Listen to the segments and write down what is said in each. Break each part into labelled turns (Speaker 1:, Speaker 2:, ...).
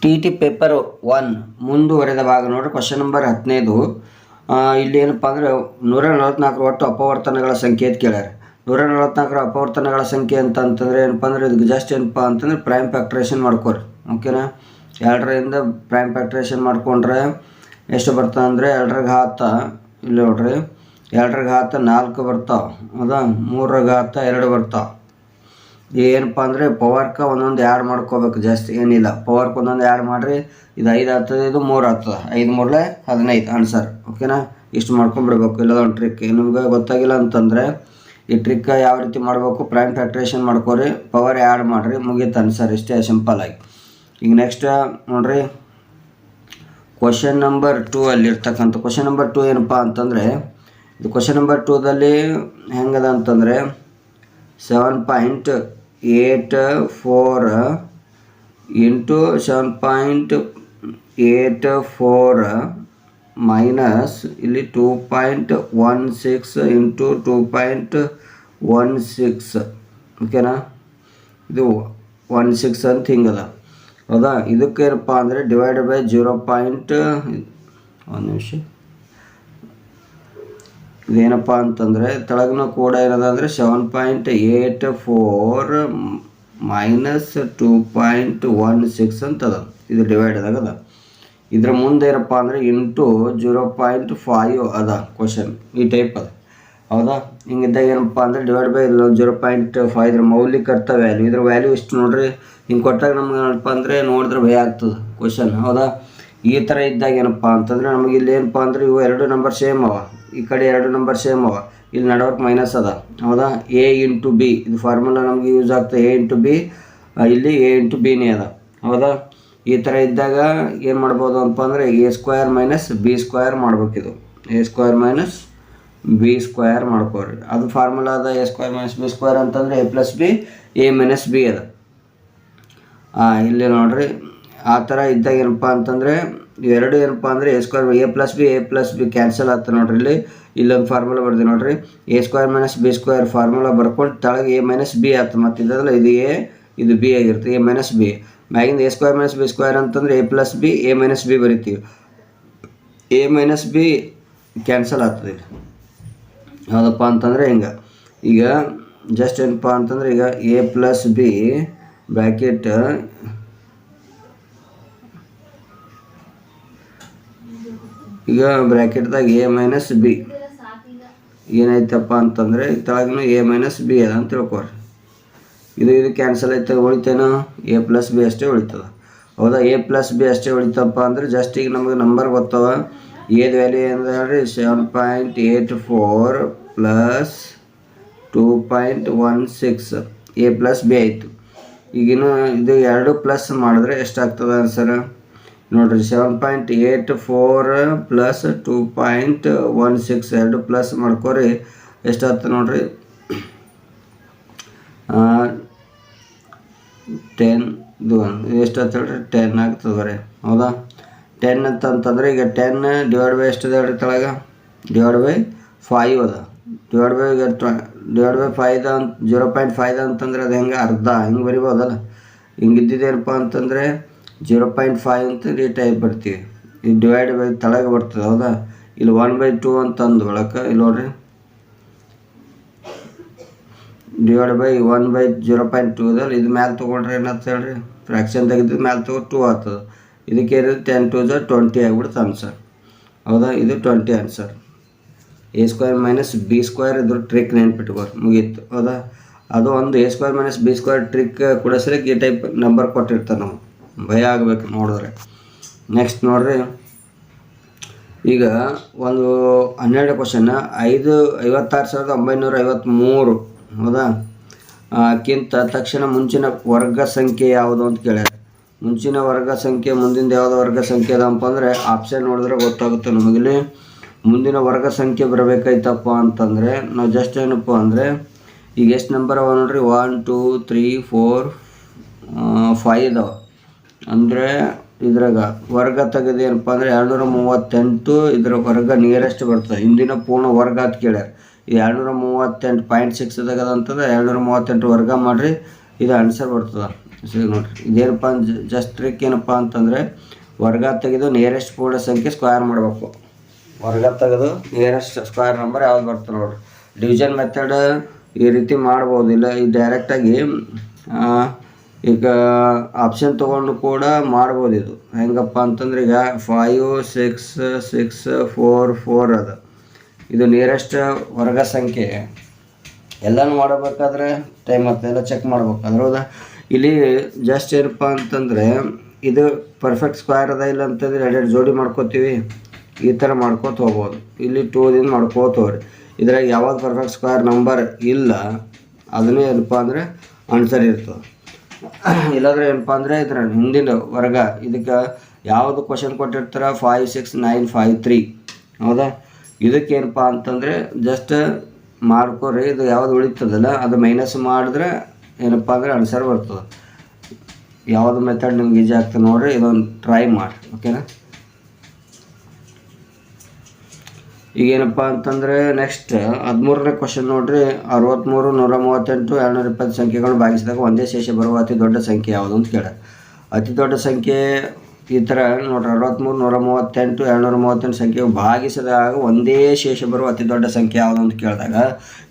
Speaker 1: T T paper 1 ಮುಂದುವರೆದ ಭಾಗ ನೋಡ್ರಿ. Question number 15. ಇಲ್ಲಿ ಏನಪ್ಪ ಅಂದರೆ 144 ಒಟ್ಟು ಅಪವರ್ತನಗಳ ಸಂಖ್ಯೆ ಅಂತ ಕೇಳ್ಯಾರ. 144 ಅಪವರ್ತನಗಳ ಸಂಖ್ಯೆ ಅಂತಂದರೆ ಏನಪ್ಪ ಅಂದರೆ ಇದಕ್ಕೆ ಜಸ್ಟ್ ಏನಪ್ಪ ಅಂತಂದರೆ ಪ್ರೈಮ್ ಫ್ಯಾಕ್ಟ್ರೇಷನ್ ಮಾಡ್ಕೊರಿ. ಓಕೆನಾ, 2ರಿಂದ ಪ್ರೈಮ್ ಫ್ಯಾಕ್ಟ್ರೇಷನ್ ಮಾಡ್ಕೊಂಡ್ರೆ ಎಷ್ಟು ಬರ್ತದೆ ಅಂದರೆ 2ರ ಘಾತ ಇಲ್ಲಿ ನೋಡ್ರಿ 2ರ ಘಾತ 4 ಬರ್ತಾವೆ. ಹೌದಾ, 3ರ ಘಾತ 2 ಬರ್ತಾವೆ. ಏನಪ್ಪ ಅಂದರೆ ಪವರ್ಗೆ ಒಂದೊಂದು ಆ್ಯಡ್ ಮಾಡ್ಕೋಬೇಕು, ಜಾಸ್ತಿ ಏನಿಲ್ಲ. ಪವರ್ಗೆ ಒಂದೊಂದು ಆ್ಯಡ್ ಮಾಡಿರಿ. ಇದು 5 ಆಗ್ತದೆ, ಇದು 3 ಆಗ್ತದೆ. 5 3 15 ಆನ್ಸರ್. ಓಕೆನಾ, ಇಷ್ಟು ಮಾಡ್ಕೊಂಡ್ಬಿಡ್ಬೇಕು. ಇಲ್ಲದೊಂದು ಟ್ರಿಕ್ ನಿಮ್ಗೆ ಗೊತ್ತಾಗಿಲ್ಲ ಅಂತಂದರೆ ಈ ಟ್ರಿಕ್ ಯಾವ ರೀತಿ ಮಾಡಬೇಕು, ಪ್ರೈಮ್ ಫ್ಯಾಕ್ಟ್ರೇಷನ್ ಮಾಡ್ಕೊರಿ, ಪವರ್ ಆ್ಯಡ್ ಮಾಡಿರಿ, ಮುಗೀತು ಆನ್ಸರ್. ಇಷ್ಟೇ ಸಿಂಪಲ್ಲಾಗಿ. ಈಗ ನೆಕ್ಸ್ಟ್ ನೋಡಿರಿ, ಕ್ವಶನ್ ನಂಬರ್ 2 ಅಲ್ಲಿರ್ತಕ್ಕಂಥ ಕ್ವಶನ್ ನಂಬರ್ 2 ಏನಪ್ಪ ಅಂತಂದರೆ ಇದು ಕ್ವಶನ್ ನಂಬರ್ 2ದಲ್ಲಿ ಹೆಂಗದ ಅಂತಂದರೆ 7.84 ಇಂಟು 7.84 ಮೈನಸ್ ಇಲ್ಲಿ 2.16 ಇಂಟು 2.16. ಓಕೆನಾ, ಇದು 16 ಅಂತ ಹಿಂಗದ. ಹೌದಾ, ಇದಕ್ಕೇನಪ್ಪ ಅಂದರೆ ಡಿವೈಡೆಡ್ ಬೈ 0. ಒಂದು ನಿಮಿಷ, ಇದೇನಪ್ಪ ಅಂತಂದರೆ ತೆಳಗಿನ ಕೂಡ ಏನದ ಅಂದರೆ 7.84 ಮೈನಸ್ 2.16 ಅಂತದ. ಇದು ಡಿವೈಡ್ ಅದಾಗದ. ಇದ್ರ ಮುಂದೆ ಏನಪ್ಪ ಅಂದರೆ ಇಂಟು 0.5 ಅದ ಕ್ವಶನ್, ಈ ಟೈಪ್ ಅದ. ಹೌದಾ, ಹಿಂಗಿದ್ದಾಗ ಏನಪ್ಪ ಅಂದರೆ ಡಿವೈಡ್ ಬೈ 0.5 ಇದ್ರ ಮೌಲಿಕರ್ತ ವ್ಯಾಲ್ಯೂ. ಇದ್ರ ವ್ಯಾಲ್ಯೂ ಇಷ್ಟು ನೋಡ್ರಿ. ಹಿಂಗೆ ಕೊಟ್ಟಾಗ ನಮ್ಗೆ ಏನಪ್ಪ ಅಂದರೆ ನೋಡಿದ್ರೆ ಭಯ ಆಗ್ತದೆ ಕ್ವಶನ್. ಹೌದಾ, ಈ ಥರ ಇದ್ದಾಗ ಏನಪ್ಪ ಅಂತಂದರೆ ನಮಗೆ ಇಲ್ಲಿ ಏನಪ್ಪ ಅಂದರೆ ಇವು 2 ನಂಬರ್ ಸೇಮ್ ಅವ, ಈ ಕಡೆ 2 ನಂಬರ್ ಸೇಮ್ ಅವ, ಇಲ್ಲಿ ನಡವರ್ಕ್ ಮೈನಸ್ ಅದ. ಹೌದಾ, ಎ ಇಂಟು ಬಿ ಇದು ಫಾರ್ಮುಲಾ ನಮಗೆ ಯೂಸ್ ಆಗ್ತದೆ. ಎ ಇಂಟು ಬಿ, ಇಲ್ಲಿ ಎ ಇಂಟು ಬಿನೇ ಅದ. ಹೌದಾ, ಈ ಥರ ಇದ್ದಾಗ ಏನು ಮಾಡ್ಬೋದು ಅಂತ ಅಂದರೆ a² minus b² ಮಾಡ್ಬೇಕಿದು. a² minus b² ಮಾಡ್ಕೋರಿ. ಅದು ಫಾರ್ಮುಲಾ ಅದ. a² ಮೈನಸ್ b² ಅಂತಂದರೆ a plus B a minus B ಅದ. ಇಲ್ಲಿ ನೋಡಿರಿ, ಆ ಥರ ಇದ್ದಾಗ ಏನಪ್ಪ ಅಂತಂದರೆ ಇವೆರಡು ಏನಪ್ಪ ಅಂದರೆ a² a plus B cancel ಆಗ್ತದೆ ನೋಡ್ರಿ. ಇಲ್ಲೊಂದು ಫಾರ್ಮುಲಾ ಬರ್ದೆ ನೋಡ್ರಿ, a² ಮೈನಸ್ b² ಫಾರ್ಮುಲಾ ಬರ್ಕೊಂಡು ತೆಳಗೆ a ಮೈನಸ್ ಬಿ ಆಗ್ತದೆ. ಮತ್ತು ಇದಲ್ಲ, ಇದು ಎ ಇದು ಬಿ ಆಗಿರುತ್ತೆ, a ಮೈನಸ್ ಬಿ. ಮ್ಯಾಗಿಂದ a² ಮೈನಸ್ b² ಅಂತಂದರೆ a plus B a minus B ಬರಿತೀವಿ. a ಮೈನಸ್ ಬಿ ಕ್ಯಾನ್ಸಲ್ ಆಗ್ತದೆ. ಯಾವುದಪ್ಪ ಅಂತಂದರೆ ಹಿಂಗೆ. ಈಗ ಜಸ್ಟ್ ಏನಪ್ಪ ಅಂತಂದರೆ ಈಗ a ಪ್ಲಸ್ ಬಿ ಬ್ರ್ಯಾಕೆಟ್ ಈಗ ಬ್ರ್ಯಾಕೆಟ್ದಾಗ a ಮೈನಸ್ ಬಿ ಏನಾಯ್ತಪ್ಪ ಅಂತಂದರೆ ತೆಳಗಿನ a ಮೈನಸ್ ಬಿ ಅದ ಅಂತ ತಿಳ್ಕೊರಿ. ಇದು ಕ್ಯಾನ್ಸಲ್ ಆಯ್ತು, ಉಳಿತೇನೋ a ಪ್ಲಸ್ ಬಿ ಅಷ್ಟೇ ಉಳಿತದ. ಹೌದಾ, a ಪ್ಲಸ್ ಬಿ ಅಷ್ಟೇ ಉಳಿತಪ್ಪ ಅಂದರೆ ಜಸ್ಟ್ ಈಗ ನಮಗೆ ನಂಬರ್ ಗೊತ್ತವ. ಏದು ವ್ಯಾಲ್ಯೂ ಅಂದರೆ 7.84 ಪ್ಲಸ್ 2.16 a ಪ್ಲಸ್ ಬಿ ಆಯಿತು. ಈಗಿನ ಇದು 2 ಪ್ಲಸ್ ಮಾಡಿದ್ರೆ ಎಷ್ಟಾಗ್ತದೆ ಆನ್ಸರ್ ನೋಡಿರಿ. 7.84 ಪ್ಲಸ್ 2.16 2 ಪ್ಲಸ್ ಮಾಡ್ಕೊರಿ, ಎಷ್ಟಾಗ್ತದೆ ನೋಡಿರಿ 10. ಇದು ಎಷ್ಟಾಗ್ತದೆ ಹೇಳ್ರಿ 10 ಆಗ್ತದೆ ಬರೀ. ಹೌದಾ, 10 ಅಂತಂತಂದರೆ ಈಗ 10 ಡಿವೈಡ್ ಬೈ ಎಷ್ಟಿದೆ ಹೇಳ್ರಿ ತೆಳಗೆ, ಡಿವೈಡ್ ಬೈ 5 ಅದ. ಡಿವೈಡ್ ಬೈ 5 ಅಂತ 0.5 ಅಂತಂದರೆ ಅದು ಹೆಂಗೆ ಅರ್ಧ ಹಿಂಗೆ ಬರಿಬೋದಲ್ಲ. ಹಿಂಗಿದ್ದೇನಪ್ಪ ಅಂತಂದರೆ 0.5 ಅಂತ ಈ ಟೈಪ್ ಬರ್ತೀವಿ. ಇದು ಡಿವೈಡ್ ಬೈ ತೆಳಗೆ ಬರ್ತದೆ. ಹೌದಾ, ಇಲ್ಲಿ 1/2 ಅಂತಂದು ಒಳಕ್ಕೆ ಇಲ್ಲಿ ನೋಡ್ರಿ, ಡಿವೈಡ್ ಬೈ 1/0.2 ಅದಲ್ಲಿ ಇದು ಮ್ಯಾಲೆ ತೊಗೊಂಡ್ರೆ ಏನಾಗ್ತದೆ ಹೇಳ್ರಿ, ಫ್ರ್ಯಾಕ್ಷನ್ ತೆಗೆದು ಮ್ಯಾಲೆ ತೊಗೊಂಡು 2 ಆಗ್ತದೆ. ಇದಕ್ಕೆ ಏನಿದೆ 10 2 20 ಆಗಿಬಿಡುತ್ತೆ ಆನ್ಸರ್. ಹೌದಾ, ಇದು 20 ಆನ್ಸರ್. a² ಮೈನಸ್ b² ಇದ್ರ ಟ್ರಿಕ್ ನೆನ್ಪಿಟ್ಕೋರಿ, ಮುಗೀತು. ಹೌದಾ, ಅದು ಒಂದು a² ಮೈನಸ್ b² ಟ್ರಿಕ್ ಕೊಡಿಸ್ಲಿಕ್ಕೆ ಈ ಟೈಪ್ ನಂಬರ್ ಕೊಟ್ಟಿರ್ತಾರೆ. ನಾವು ಭಯ ಆಗಬೇಕು ನೋಡಿದ್ರೆ. ನೆಕ್ಸ್ಟ್ ನೋಡ್ರಿ, ಈಗ ಒಂದು 12 ಕ್ವಶನ್ 56,953. ಹೌದಾ, ಕ್ಕಿಂತ ತಕ್ಷಣ ಮುಂಚಿನ ವರ್ಗ ಸಂಖ್ಯೆ ಯಾವುದು ಅಂತ ಕೇಳ್ಯಾರ. ಮುಂಚಿನ ವರ್ಗ ಸಂಖ್ಯೆ ಮುಂದಿನ ಯಾವುದು ವರ್ಗ ಸಂಖ್ಯೆ ಅದಪ್ಪ ಅಂದರೆ ಆಪ್ಷನ್ ನೋಡಿದ್ರೆ ಗೊತ್ತಾಗುತ್ತೆ ನಮಗಿಲ್ಲಿ. ಮುಂದಿನ ವರ್ಗ ಸಂಖ್ಯೆ ಬರಬೇಕಾಯ್ತಪ್ಪ ಅಂತಂದರೆ ನಾವು ಜಸ್ಟ್ ಏನಪ್ಪ ಅಂದರೆ ಈಗ ಎಷ್ಟು ನಂಬರ್ ಅವ ನೋಡ್ರಿ, 1 2 3 4 5 ಇದಾವೆ. ಅಂದರೆ ಇದ್ರಾಗ ವರ್ಗ ತೆಗೆದೇನಪ್ಪ ಅಂದರೆ 238 ಇದ್ರ ವರ್ಗ ನಿಯರೆಸ್ಟ್ ಬರ್ತದೆ. ಹಿಂದಿನ ಪೂರ್ಣ ವರ್ಗ ಅಂತ ಕೇಳ್ಯಾರ. ಇದು 238.6 ತೆಗೆದಂತಂದ್ರೆ 238 ವರ್ಗ ಮಾಡಿರಿ, ಇದು ಆನ್ಸರ್ ಬರ್ತದೆ. ನೋಡಿರಿ ಇದೇನಪ್ಪ ಜಸ್ಟ್ ಟ್ರಿಕ್ ಏನಪ್ಪ ಅಂತಂದರೆ ವರ್ಗ ತೆಗೆದು ನಿಯರೆಸ್ಟ್ ಪೂರ್ಣ ಸಂಖ್ಯೆ ಸ್ಕ್ವೇರ್ ಮಾಡಬೇಕು. ವರ್ಗ ತೆಗೆದು ನಿಯರೆಸ್ಟ್ ಸ್ಕ್ವೇರ್ ನಂಬರ್ ಯಾವ್ದು ಬರ್ತದೆ ನೋಡಿರಿ. ಡಿವಿಷನ್ ಮೆಥಡ್ ಈ ರೀತಿ ಮಾಡ್ಬೋದು, ಇಲ್ಲ ಈ ಡೈರೆಕ್ಟಾಗಿ ಈಗ ಆಪ್ಷನ್ ತೊಗೊಂಡು ಕೂಡ ಮಾಡ್ಬೋದು. ಇದು ಹೆಂಗಪ್ಪ ಅಂತಂದ್ರೆ ಈಗ 5 6 6 4 4 ಅದ, ಇದು ನಿಯರೆಸ್ಟ್ ವರ್ಗ ಸಂಖ್ಯೆ. ಎಲ್ಲನೂ ಮಾಡಬೇಕಾದ್ರೆ ಟೈಮ್ ಆಗ್ತದೆ, ಎಲ್ಲ ಚೆಕ್ ಮಾಡ್ಬೇಕಾದ್ರೆ. ಹೌದಾ, ಇಲ್ಲಿ ಜಸ್ಟ್ ಏನಪ್ಪ ಅಂತಂದರೆ ಇದು ಪರ್ಫೆಕ್ಟ್ ಸ್ಕ್ವೇರ್ ಅದ ಇಲ್ಲ ಅಂತಂದರೆ ಎರಡೆರಡು ಜೋಡಿ ಮಾಡ್ಕೋತೀವಿ, ಈ ಥರ ಮಾಡ್ಕೋತ ಹೋಗ್ಬೋದು. ಇಲ್ಲಿ 2ದಿಂದ ಮಾಡ್ಕೋತ ಹೋಗ್ರಿ. ಇದ್ರಾಗ ಯಾವಾಗ ಪರ್ಫೆಕ್ಟ್ ಸ್ಕ್ವೇರ್ ನಂಬರ್ ಇಲ್ಲ ಅದನ್ನೇ ಏನಪ್ಪ ಅಂದರೆ ಆನ್ಸರ್ ಇರ್ತದೆ. ಇಲ್ಲಾಂದರೆ ಏನಪ್ಪ ಅಂದರೆ ಇದ್ರ ಹಿಂದಿನ ವರ್ಗ ಇದಕ್ಕೆ ಯಾವುದು ಕ್ವಶನ್ ಕೊಟ್ಟಿರ್ತಾರೆ 5 6 9 5 3. ಹೌದಾ, ಇದಕ್ಕೇನಪ್ಪ ಅಂತಂದರೆ ಜಸ್ಟ್ ಮಾಡ್ಕೊರಿ. ಇದು ಯಾವುದು ಉಳಿತದಲ್ಲ ಅದು ಮೈನಸ್ ಮಾಡಿದ್ರೆ ಏನಪ್ಪ ಅಂದರೆ ಆನ್ಸರ್ ಬರ್ತದೆ. ಯಾವುದು ಮೆಥಡ್ ನಿಮ್ಗೆ ಈಜಿ ಆಗ್ತದೆ ನೋಡಿರಿ, ಇದೊಂದು ಟ್ರೈ ಮಾಡಿ. ಓಕೆನಾ. ಈಗೇನಪ್ಪ ಅಂತಂದರೆ ನೆಕ್ಸ್ಟ್ 13ನೇ ಕ್ವಶನ್ ನೋಡಿರಿ. 63 138 220 ಸಂಖ್ಯೆಗಳು ಭಾಗಿಸಿದಾಗ ಒಂದೇ ಶೇಷ ಬರುವ ಅತಿ ದೊಡ್ಡ ಸಂಖ್ಯೆ ಯಾವುದು ಅಂತ ಕೇಳ. ಅತಿ ದೊಡ್ಡ ಸಂಖ್ಯೆ ಈ ಥರ ನೋಡ್ರಿ, 63 138 238 ಸಂಖ್ಯೆ ಭಾಗಿಸಿದಾಗ ಒಂದೇ ಶೇಷ ಬರುವ ಅತಿ ದೊಡ್ಡ ಸಂಖ್ಯೆ ಯಾವುದು ಅಂತ ಕೇಳಿದಾಗ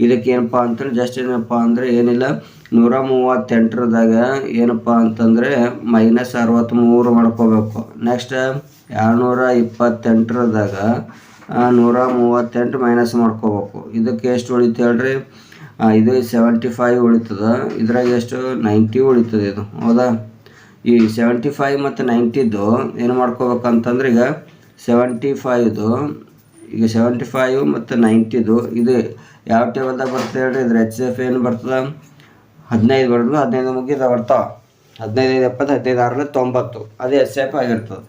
Speaker 1: ಇದಕ್ಕೇನಪ್ಪ ಅಂತಂದ್ರೆ ಜಸ್ಟ್ ಏನಪ್ಪ ಅಂದರೆ ಏನಿಲ್ಲ, 138ರದಾಗ ಏನಪ್ಪ ಅಂತಂದರೆ -63 ಮಾಡ್ಕೋಬೇಕು. ನೆಕ್ಸ್ಟ್ 228ರದಾಗ 138 ಮೈನಸ್ ಮಾಡ್ಕೋಬೇಕು. ಇದಕ್ಕೆ ಎಷ್ಟು ಉಳಿತು ಹೇಳ್ರಿ, ಇದು 75 ಉಳಿತದೆ. ಇದ್ರಾಗ ಎಷ್ಟು 90 ಉಳಿತದೆ ಇದು. ಹೌದಾ, ಈ 75 ಮತ್ತು 90ದು ಏನು ಮಾಡ್ಕೋಬೇಕಂತಂದ್ರೆ ಈಗ 75ದು ಈಗ 75 ಮತ್ತು 90ದು ಇದು ಯಾವ ಟೇಬಲ್ದಾಗ ಬರ್ತದೆ ಹೇಳ್ರಿ. ಇದ್ರ HCF ಏನು ಬರ್ತದೆ 15 ಬರ್ತದೆ, 15 ಮುಗಿದ ಬರ್ತಾವೆ. 15 70 15 6 90 ಅದೇ HCF ಆಗಿರ್ತದೆ.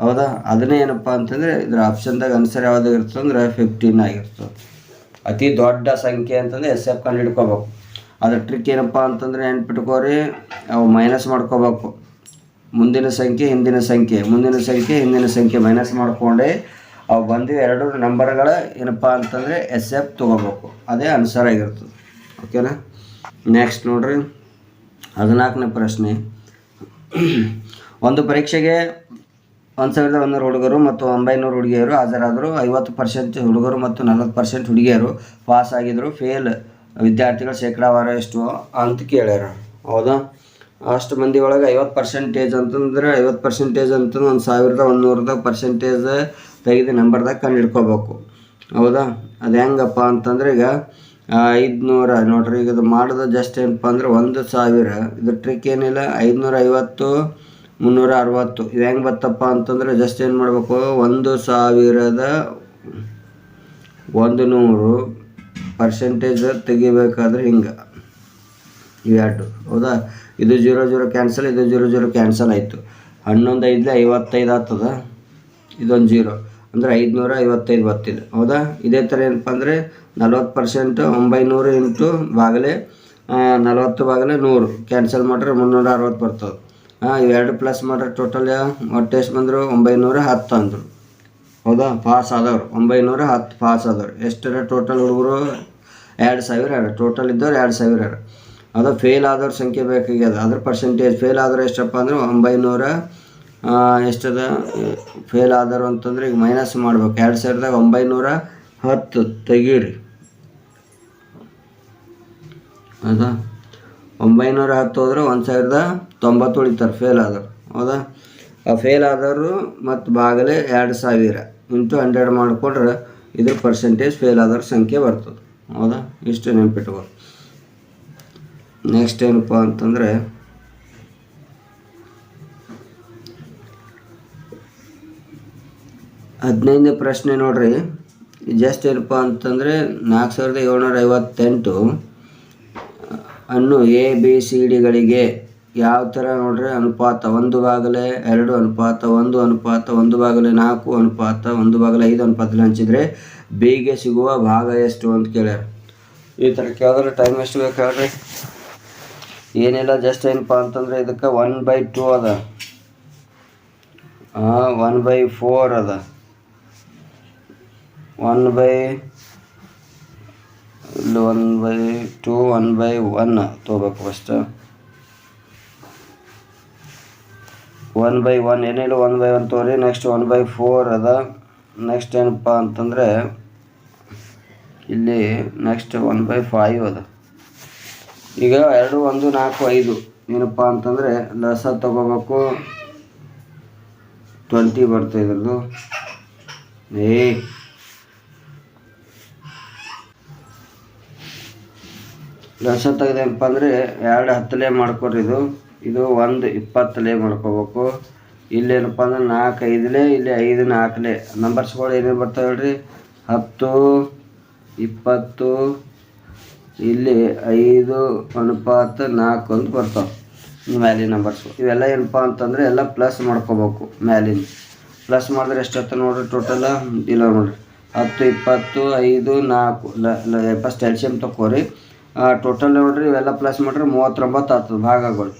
Speaker 1: ಹೌದಾ, ಅದನ್ನೇ ಏನಪ್ಪ ಅಂತಂದರೆ ಇದ್ರ ಆಪ್ಷನ್ದಾಗ ಆನ್ಸರ್ ಯಾವುದಾಗಿರ್ತದೆ ಅಂದರೆ 15 ಆಗಿರ್ತದೆ. ಅತಿ ದೊಡ್ಡ ಸಂಖ್ಯೆ ಅಂತಂದರೆ HCF ಕಂಡು ಹಿಡ್ಕೋಬೇಕು. ಅದ್ರ ಟ್ರಿಕ್ ಏನಪ್ಪ ಅಂತಂದರೆ ನೆನ್ಪಿಟ್ಕೋರಿ, ಅವು ಮೈನಸ್ ಮಾಡ್ಕೋಬೇಕು. ಮುಂದಿನ ಸಂಖ್ಯೆ ಹಿಂದಿನ ಸಂಖ್ಯೆ, ಮುಂದಿನ ಸಂಖ್ಯೆ ಹಿಂದಿನ ಸಂಖ್ಯೆ ಮೈನಸ್ ಮಾಡಿಕೊಂಡೆ ಅವು ಬಂದಿವೆ ಎರಡು ನಂಬರ್ಗಳ ಏನಪ್ಪ ಅಂತಂದರೆ HCF ತೊಗೋಬೇಕು. ಅದೇ ಆನ್ಸರ್ ಆಗಿರ್ತದೆ. ಓಕೆನಾ. ನೆಕ್ಸ್ಟ್ ನೋಡ್ರಿ 14ನೇ ಪ್ರಶ್ನೆ. ಒಂದು ಪರೀಕ್ಷೆಗೆ 1100 ಹುಡುಗರು ಮತ್ತು 900 ಹುಡುಗಿಯರು ಹಾಜರಾದರು. 50% ಹುಡುಗರು ಮತ್ತು 40% ಹುಡುಗಿಯರು ಪಾಸ್ ಆಗಿದ್ರು. ಫೇಲ್ ವಿದ್ಯಾರ್ಥಿಗಳ ಶೇಕಡಾವಾರ ಎಷ್ಟು ಅಂತ ಕೇಳ್ಯಾರ. ಹೌದಾ, ಅಷ್ಟು ಮಂದಿ ಒಳಗೆ 50% ಅಂತಂದ್ರೆ 50% ಅಂತಂದ್ರೆ 1100ದಾಗ ಪರ್ಸೆಂಟೇಜ್ ತೆಗೆದು ನಂಬರ್ದಾಗ ಕಂಡು ಹಿಡ್ಕೋಬೇಕು. ಹೌದಾ, ಅದು ಹೆಂಗಪ್ಪ ಅಂತಂದ್ರೆ ಈಗ 500 ನೋಡ್ರಿ. ಈಗ ಇದು ಮಾಡೋದು ಜಸ್ಟ್ ಏನಪ್ಪ ಅಂದ್ರೆ 1000. ಇದು ಟ್ರಿಕ್ ಏನಿಲ್ಲ, 550 360 ಇದು ಹೆಂಗೆ ಬತ್ತಪ್ಪ ಅಂತಂದರೆ ಜಸ್ಟ್ ಏನು ಮಾಡಬೇಕು, 1100% ತೆಗಿಬೇಕಾದ್ರೆ ಹಿಂಗೆ ಇವೆರಡು. ಹೌದಾ, ಇದು 0 ಕ್ಯಾನ್ಸಲ್, ಇದು 0 ಕ್ಯಾನ್ಸಲ್ ಆಯಿತು. 11 5 55 ಆಗ್ತದ, ಇದೊಂದು 0 ಅಂದರೆ 555 ಬರ್ತಿದೆ. ಹೌದಾ, ಇದೇ ಥರ ಏನಪ್ಪ ಅಂದರೆ 40% 900 ಇಂಟು ಬಾಗಲೇ 40 ಬಾಗಲೇ 100 ಕ್ಯಾನ್ಸಲ್ ಮಾಡಿದ್ರೆ 360 ಬರ್ತದೆ. ಇವೆರಡು ಪ್ಲಸ್ ಮಾಡ್ರೆ ಟೋಟಲ್ ಒಟ್ಟು ಎಷ್ಟು ಬಂದರು 910 ಅಂದರು. ಹೌದಾ, ಪಾಸ್ ಆದವ್ರು 910 ಪಾಸ್ ಆದವ್ರು. ಎಷ್ಟರ ಟೋಟಲ್ ಹುಡುಗರು 2000 ಟೋಟಲ್ ಇದ್ದವ್ರು 2000. ಅದು ಫೇಲ್ ಆದವ್ರ ಸಂಖ್ಯೆ ಬೇಕಾಗ್ಯದ. ಅದ್ರ ಪರ್ಸೆಂಟೇಜ್ ಫೇಲ್ ಆದ್ರೆ ಎಷ್ಟಪ್ಪ ಅಂದ್ರೆ 900 ಎಷ್ಟದ ಫೇಲ್ ಆದರು ಅಂತಂದ್ರೆ ಈಗ ಮೈನಸ್ ಮಾಡ್ಬೇಕು. 2000ದಾಗ 910 ತೆಗೀರಿ. ಹೌದಾ, 910 ಹೋದ್ರೆ 1090 ಉಳಿತಾರೆ ಫೇಲ್ ಆದರು. ಹೌದಾ, ಆ ಫೇಲ್ ಆದವರು ಮತ್ತು ಬಾಗಲೇ 2000 ಇಂಟು 100 ಮಾಡಿಕೊಂಡ್ರೆ ಇದ್ರ ಪರ್ಸೆಂಟೇಜ್ ಫೇಲ್ ಆದವ್ರ ಸಂಖ್ಯೆ ಬರ್ತದೆ. ಹೌದಾ, ಇಷ್ಟು ನೆನ್ಪಿಟ್ಬೋದು. ನೆಕ್ಸ್ಟ್ ಏನಪ್ಪ ಅಂತಂದರೆ 15ನೇ ಪ್ರಶ್ನೆ ನೋಡ್ರಿ. ಜಸ್ಟ್ ಏನಪ್ಪ ಅಂತಂದರೆ 4758 ಅನ್ನು ABCDಗಳಿಗೆ ಯಾವ ಥರ ನೋಡ್ರಿ ಅನುಪಾತ 1/2, 2:1, 1/4, 1/5 ಅನುಪಾತದಲ್ಲಿ ಹಂಚಿದರೆ Bಗೆ ಸಿಗುವ ಭಾಗ ಎಷ್ಟು ಅಂತ ಕೇಳ್ಯಾರ. ಈ ಥರ ಕೇಳಿದ್ರೆ ಟೈಮ್ ಎಷ್ಟು ಬೇಕು ಹೇಳ್ರಿ. ಏನಿಲ್ಲ, ಜಸ್ಟ್ ಏನಪ್ಪ ಅಂತಂದರೆ ಇದಕ್ಕೆ 1/2 ಅದ, 1/4 ಅದ, 1/2 1/1 ತೊಗೋಬೇಕು ಫಸ್ಟ್. 1/1 ಏನಿಲ್ಲ 1/1 ತೋರಿ. ನೆಕ್ಸ್ಟ್ 1/4 ಅದ. ನೆಕ್ಸ್ಟ್ ಏನಪ್ಪ ಅಂತಂದರೆ ಇಲ್ಲಿ ನೆಕ್ಸ್ಟ್ 1/5 ಅದ. ಈಗ 2 1 4 5 ಏನಪ್ಪ ಅಂತಂದರೆ ಲಸ ತಗೋಬೇಕು. 20 ಬರ್ತಾ ಇದ್ರದ್ದು. ಲಸ ತೆಗೆದೇನಪ್ಪ ಅಂದರೆ 2 10 ಮಾಡ್ಕೊರಿ. ಇದು 1 20 ಮಾಡ್ಕೋಬೇಕು. ಇಲ್ಲೇನಪ್ಪ ಅಂದ್ರೆ 4 5 ಇಲ್ಲಿ 5 4 ನಂಬರ್ಸ್ಗಳು ಏನೇನು ಬರ್ತಾವೆ ಹೇಳ್ರಿ. 10 20 ಇಲ್ಲಿ 5:4 ಅಂತ ಬರ್ತಾವೆ ಮ್ಯಾಲಿನ ನಂಬರ್ಸ್ಗಳು. ಇವೆಲ್ಲ ಏನಪ್ಪ ಅಂತಂದರೆ ಎಲ್ಲ ಪ್ಲಸ್ ಮಾಡ್ಕೋಬೇಕು. ಮ್ಯಾಲಿನ ಪ್ಲಸ್ ಮಾಡಿದ್ರೆ ಎಷ್ಟಾಗ್ತದೆ ನೋಡಿರಿ ಟೋಟಲ. ಇಲ್ಲ ನೋಡಿರಿ 10 20 5 4 ಫಸ್ಟ್ ಎಲ್ಸಿಯಮ್ ತಗೋರಿ. ಟೋಟಲ್ ನೋಡಿರಿ ಇವೆಲ್ಲ ಪ್ಲಸ್ ಮಾಡಿರಿ 39 ಆಗ್ತದೆ ಭಾಗಗಳು.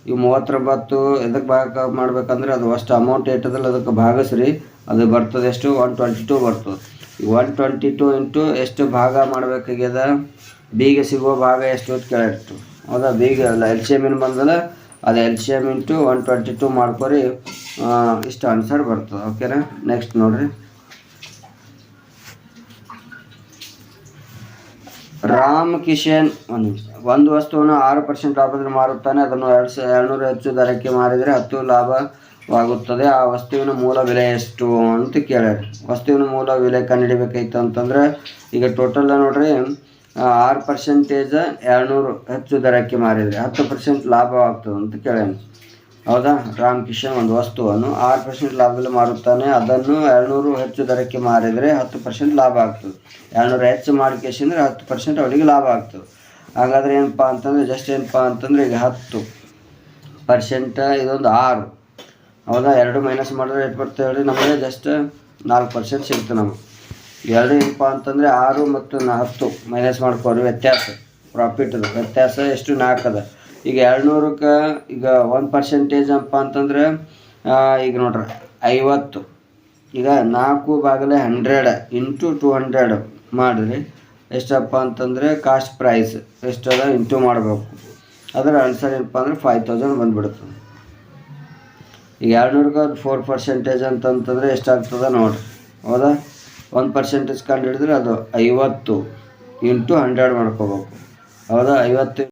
Speaker 1: ಈ 39 ಎದಕ್ಕೆ ಭಾಗ ಮಾಡ್ಬೇಕಂದ್ರೆ ಅದು ಅಷ್ಟು ಅಮೌಂಟ್ ಏಟದಲ್ಲ ಅದಕ್ಕೆ ಭಾಗಿಸ್ರಿ. ಅದು ಬರ್ತದೆ ಎಷ್ಟು 122 ಬರ್ತದೆ. ಈ 122 ಇಂಟು ಎಷ್ಟು ಭಾಗ ಮಾಡಬೇಕಾಗ್ಯದ. ಬಿಗೆ ಸಿಗುವ ಭಾಗ ಎಷ್ಟು ಅಂತ ಕೇಳಿಟ್ಟು ಹೌದಾ. ಬಿಗೆ ಅಲ್ಲ ಎಲ್ ಸಿ ಎಮ್ ಏನು ಬಂದಲ್ಲ ಅದು ಎಲ್ ಸಿ ಎಮ್ ಇಂಟು 122 ಮಾಡ್ಕೊರಿ. ಇಷ್ಟು ಆನ್ಸರ್ ಬರ್ತದೆ. ಓಕೆನಾ. ನೆಕ್ಸ್ಟ್ ನೋಡಿರಿ ರಾಮ್ ಕಿಶನ್ ಒಂದು ವಸ್ತುವನ್ನು 6% ಲಾಭದಲ್ಲಿ ಮಾರುತ್ತಾನೆ. ಅದನ್ನು 200 ಹೆಚ್ಚು ದರಕ್ಕೆ ಮಾರಿದರೆ 10 ಲಾಭವಾಗುತ್ತದೆ. ಆ ವಸ್ತುವಿನ ಮೂಲ ಬೆಲೆ ಎಷ್ಟು ಅಂತ ಕೇಳ್ಯಾರ. ವಸ್ತುವಿನ ಮೂಲ ಬೆಲೆ ಕಂಡುಹಿಡಿಬೇಕಾಯ್ತು ಅಂತಂದ್ರೆ ಈಗ ಟೋಟಲ್ ನೋಡ್ರಿ 6% 200 ಹೆಚ್ಚು ದರಕ್ಕೆ ಮಾರಿದರೆ 10% ಲಾಭವಾಗ್ತದೆ ಅಂತ ಕೇಳ್ಯಾನ. ಹೌದಾ. ರಾಮ್ ಕಿಶನ್ ಒಂದು ವಸ್ತುವನ್ನು 6% ಲಾಭದಲ್ಲಿ ಮಾರುತ್ತಾನೆ. ಅದನ್ನು 200 ಹೆಚ್ಚು ದರಕ್ಕೆ ಮಾರಿದರೆ 10% ಲಾಭ ಆಗ್ತದೆ. 200 ಹೆಚ್ಚು ಮಾಡಿಕೆಸಿಂದ್ರೆ 10% ಅವನಿಗೆ ಲಾಭ ಆಗ್ತದೆ. ಹಾಗಾದರೆ ಏನಪ್ಪ ಅಂತಂದರೆ ಜಸ್ಟ್ ಏನಪ್ಪ ಅಂತಂದರೆ ಈಗ 10% ಇದೊಂದು 6 ಹೌದಾ. 2 ಮೈನಸ್ ಮಾಡಿದ್ರೆ ಎಷ್ಟು ಬರ್ತದೆ ಹೇಳಿ. ನಮಗೆ ಜಸ್ಟ್ 4% ಸಿಗ್ತದೆ ನಮಗೆ. 2 ಏನಪ್ಪ ಅಂತಂದರೆ 6 ಮತ್ತು 10 ಮೈನಸ್ ಮಾಡ್ಕೋರಿ. ವ್ಯತ್ಯಾಸ ಪ್ರಾಫಿಟ್ ವ್ಯತ್ಯಾಸ ಎಷ್ಟು 4 ಅದ. ಈಗ 200ಕ್ಕೆ ಈಗ 1% ಅಪ್ಪ ಅಂತಂದರೆ ಈಗ ನೋಡ್ರಿ 50. ಈಗ 4/100 ಇಂಟು 200 ಮಾಡಿರಿ ಎಷ್ಟಪ್ಪ ಅಂತಂದರೆ ಕಾಸ್ಟ್ ಪ್ರೈಸ್ ಎಷ್ಟದ ಇಂಟು ಮಾಡಬೇಕು. ಅದರ ಆನ್ಸರ್ ಏನಪ್ಪ ಅಂದರೆ 5000 ಬಂದುಬಿಡ್ತದೆ. ಈಗ 200ಕ್ಕೆ 4% ಅಂತಂತಂದರೆ ಎಷ್ಟಾಗ್ತದೆ ನೋಡಿರಿ. ಹೌದಾ. 1% ಕಂಡು ಹಿಡಿದ್ರೆ ಅದು 50 ಇಂಟು 100 ಮಾಡ್ಕೋಬೇಕು. ಹೌದಾ. 50